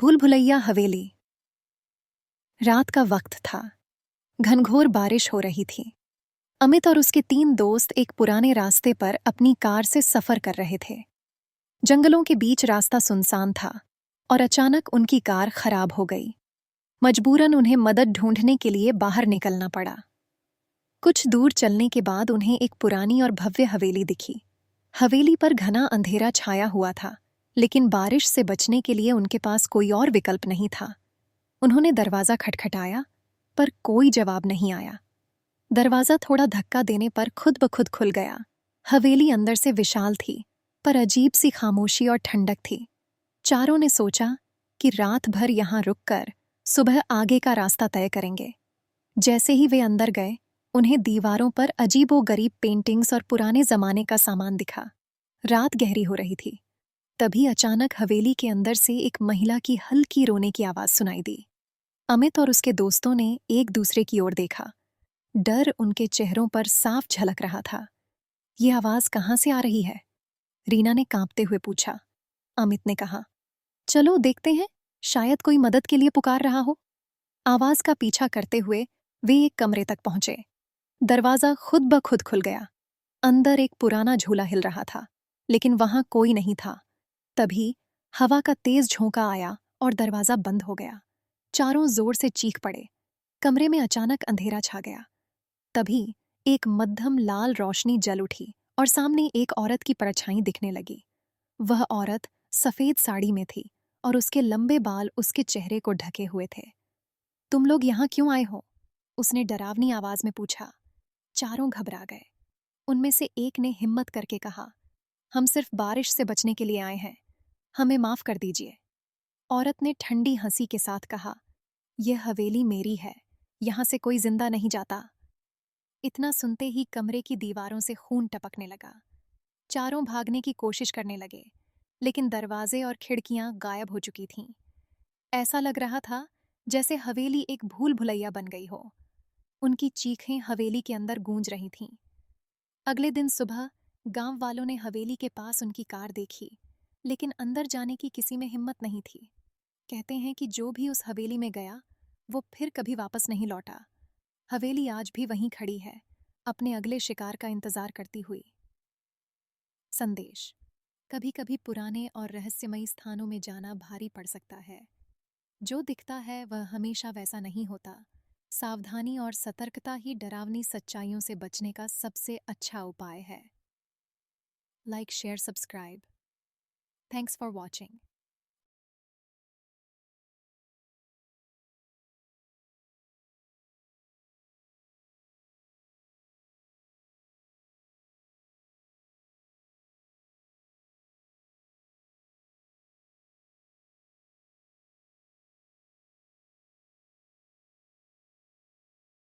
भूल भुलैया हवेली। रात का वक्त था। घनघोर बारिश हो रही थी। अमित और उसके 3 दोस्त एक पुराने रास्ते पर अपनी कार से सफर कर रहे थे। जंगलों के बीच रास्ता सुनसान था और अचानक उनकी कार खराब हो गई। मजबूरन उन्हें मदद ढूंढने के लिए बाहर निकलना पड़ा। कुछ दूर चलने के बाद उन्हें एक पुरानी और भव्य हवेली दिखी। हवेली पर घना अंधेरा छाया हुआ था, लेकिन बारिश से बचने के लिए उनके पास कोई और विकल्प नहीं था। उन्होंने दरवाजा खटखटाया, पर कोई जवाब नहीं आया। दरवाजा थोड़ा धक्का देने पर खुद ब खुद खुल गया। हवेली अंदर से विशाल थी, पर अजीब सी खामोशी और ठंडक थी। चारों ने सोचा कि रात भर यहां रुककर सुबह आगे का रास्ता तय करेंगे। जैसे ही वे अंदर गए, उन्हें दीवारों पर अजीबोगरीब पेंटिंग्स और पुराने जमाने का सामान दिखा। रात गहरी हो रही थी। तभी अचानक हवेली के अंदर से एक महिला की हल्की रोने की आवाज सुनाई दी। अमित और उसके दोस्तों ने एक दूसरे की ओर देखा। डर उनके चेहरों पर साफ झलक रहा था। ये आवाज कहाँ से आ रही है? रीना ने कांपते हुए पूछा। अमित ने कहा, चलो देखते हैं, शायद कोई मदद के लिए पुकार रहा हो। आवाज का पीछा करते हुए वे एक कमरे तक पहुंचे। दरवाजा खुद ब खुद खुल गया। अंदर एक पुराना झूला हिल रहा था, लेकिन वहां कोई नहीं था। तभी हवा का तेज झोंका आया और दरवाजा बंद हो गया। चारों जोर से चीख पड़े। कमरे में अचानक अंधेरा छा गया। तभी एक मध्यम लाल रोशनी जल उठी और सामने एक औरत की परछाई दिखने लगी। वह औरत सफेद साड़ी में थी और उसके लंबे बाल उसके चेहरे को ढके हुए थे। तुम लोग यहाँ क्यों आए हो? उसने डरावनी आवाज में पूछा। चारों घबरा गए। उनमें से एक ने हिम्मत करके कहा, हम सिर्फ बारिश से बचने के लिए आए हैं, हमें माफ कर दीजिए। औरत ने ठंडी हंसी के साथ कहा, यह हवेली मेरी है, यहां से कोई जिंदा नहीं जाता। इतना सुनते ही कमरे की दीवारों से खून टपकने लगा। चारों भागने की कोशिश करने लगे, लेकिन दरवाजे और खिड़कियां गायब हो चुकी थीं। ऐसा लग रहा था जैसे हवेली एक भूल भुलैया बन गई हो। उनकी चीखें हवेली के अंदर गूंज रही थीं। अगले दिन सुबह गांव वालों ने हवेली के पास उनकी कार देखी, लेकिन अंदर जाने की किसी में हिम्मत नहीं थी। कहते हैं कि जो भी उस हवेली में गया, वो फिर कभी वापस नहीं लौटा। हवेली आज भी वहीं खड़ी है, अपने अगले शिकार का इंतजार करती हुई। संदेश: कभी कभी पुराने और रहस्यमयी स्थानों में जाना भारी पड़ सकता है। जो दिखता है वह हमेशा वैसा नहीं होता। सावधानी और सतर्कता ही डरावनी सच्चाइयों से बचने का सबसे अच्छा उपाय है। Like, share, subscribe. Thanks for watching.